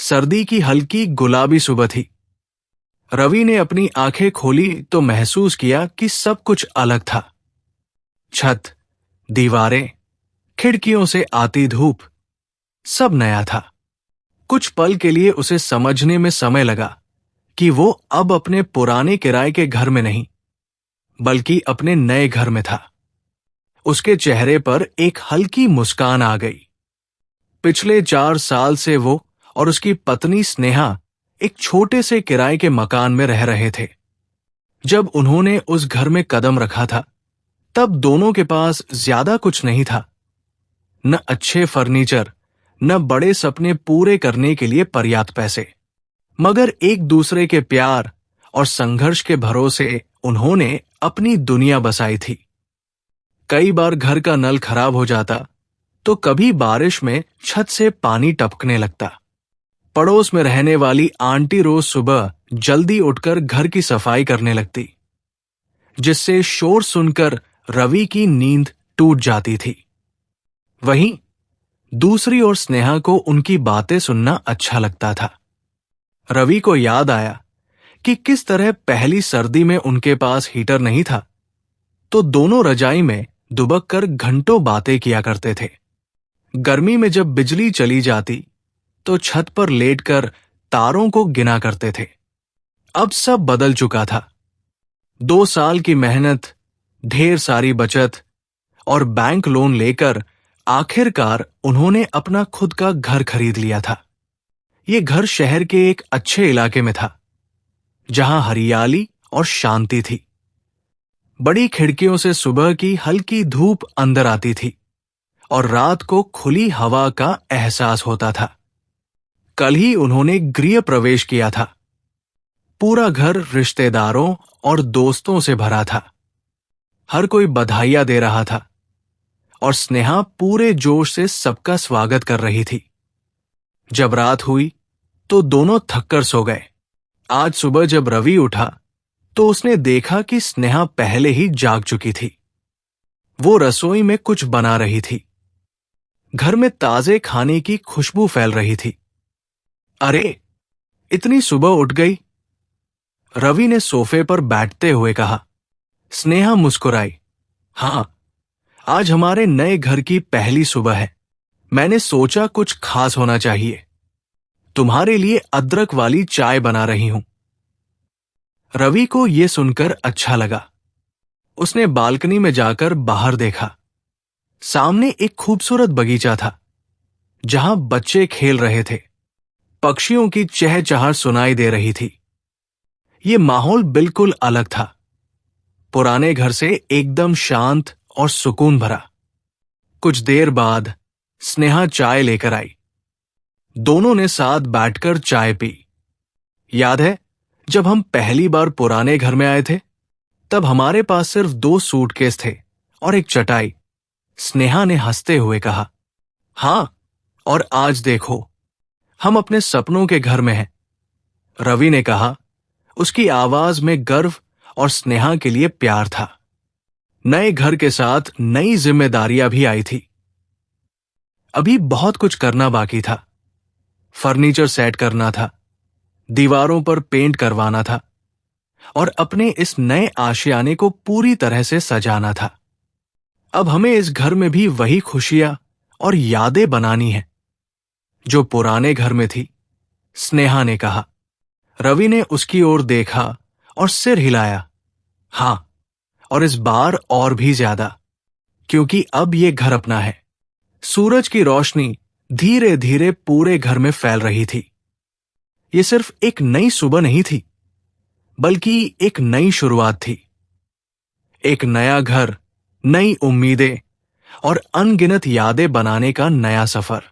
सर्दी की हल्की गुलाबी सुबह थी। रवि ने अपनी आंखें खोली तो महसूस किया कि सब कुछ अलग था। छत, दीवारें, खिड़कियों से आती धूप, सब नया था। कुछ पल के लिए उसे समझने में समय लगा कि वो अब अपने पुराने किराए के घर में नहीं, बल्कि अपने नए घर में था। उसके चेहरे पर एक हल्की मुस्कान आ गई। पिछले 4 साल से वो और उसकी पत्नी स्नेहा एक छोटे से किराए के मकान में रह रहे थे। जब उन्होंने उस घर में कदम रखा था, तब दोनों के पास ज्यादा कुछ नहीं था। न अच्छे फर्नीचर, न बड़े सपने पूरे करने के लिए पर्याप्त पैसे, मगर एक दूसरे के प्यार और संघर्ष के भरोसे उन्होंने अपनी दुनिया बसाई थी। कई बार घर का नल खराब हो जाता तो कभी बारिश में छत से पानी टपकने लगता। पड़ोस में रहने वाली आंटी रोज सुबह जल्दी उठकर घर की सफाई करने लगती, जिससे शोर सुनकर रवि की नींद टूट जाती थी। वहीं दूसरी ओर स्नेहा को उनकी बातें सुनना अच्छा लगता था। रवि को याद आया कि किस तरह पहली सर्दी में उनके पास हीटर नहीं था, तो दोनों रजाई में दुबक कर घंटों बातें किया करते थे। गर्मी में जब बिजली चली जाती तो छत पर लेटकर तारों को गिना करते थे। अब सब बदल चुका था। 2 साल की मेहनत, ढेर सारी बचत और बैंक लोन लेकर आखिरकार उन्होंने अपना खुद का घर खरीद लिया था। ये घर शहर के एक अच्छे इलाके में था, जहां हरियाली और शांति थी। बड़ी खिड़कियों से सुबह की हल्की धूप अंदर आती थी और रात को खुली हवा का एहसास होता था। कल ही उन्होंने गृह प्रवेश किया था। पूरा घर रिश्तेदारों और दोस्तों से भरा था। हर कोई बधाइयां दे रहा था और स्नेहा पूरे जोश से सबका स्वागत कर रही थी। जब रात हुई तो दोनों थककर सो गए। आज सुबह जब रवि उठा तो उसने देखा कि स्नेहा पहले ही जाग चुकी थी। वो रसोई में कुछ बना रही थी। घर में ताजे खाने की खुशबू फैल रही थी। अरे, इतनी सुबह उठ गई? रवि ने सोफे पर बैठते हुए कहा। स्नेहा मुस्कुराई। हां, आज हमारे नए घर की पहली सुबह है। मैंने सोचा कुछ खास होना चाहिए। तुम्हारे लिए अदरक वाली चाय बना रही हूं। रवि को यह सुनकर अच्छा लगा। उसने बालकनी में जाकर बाहर देखा। सामने एक खूबसूरत बगीचा था, जहां बच्चे खेल रहे थे। पक्षियों की चहचहाट सुनाई दे रही थी। ये माहौल बिल्कुल अलग था। पुराने घर से एकदम शांत और सुकून भरा। कुछ देर बाद स्नेहा चाय लेकर आई। दोनों ने साथ बैठकर चाय पी। याद है, जब हम पहली बार पुराने घर में आए थे, तब हमारे पास सिर्फ 2 सूटकेस थे और एक चटाई। स्नेहा ने हंसते हुए कहा। हां, और आज देखो, हम अपने सपनों के घर में हैं। रवि ने कहा। उसकी आवाज में गर्व और स्नेहा के लिए प्यार था। नए घर के साथ नई जिम्मेदारियां भी आई थी। अभी बहुत कुछ करना बाकी था। फर्नीचर सेट करना था, दीवारों पर पेंट करवाना था और अपने इस नए आशियाने को पूरी तरह से सजाना था। अब हमें इस घर में भी वही खुशियां और यादें बनानी हैं जो पुराने घर में थी, स्नेहा ने कहा। रवि ने उसकी ओर देखा और सिर हिलाया। हां, और इस बार और भी ज्यादा, क्योंकि अब ये घर अपना है। सूरज की रोशनी धीरे धीरे पूरे घर में फैल रही थी। ये सिर्फ एक नई सुबह नहीं थी, बल्कि एक नई शुरुआत थी। एक नया घर, नई उम्मीदें और अनगिनत यादें बनाने का नया सफर।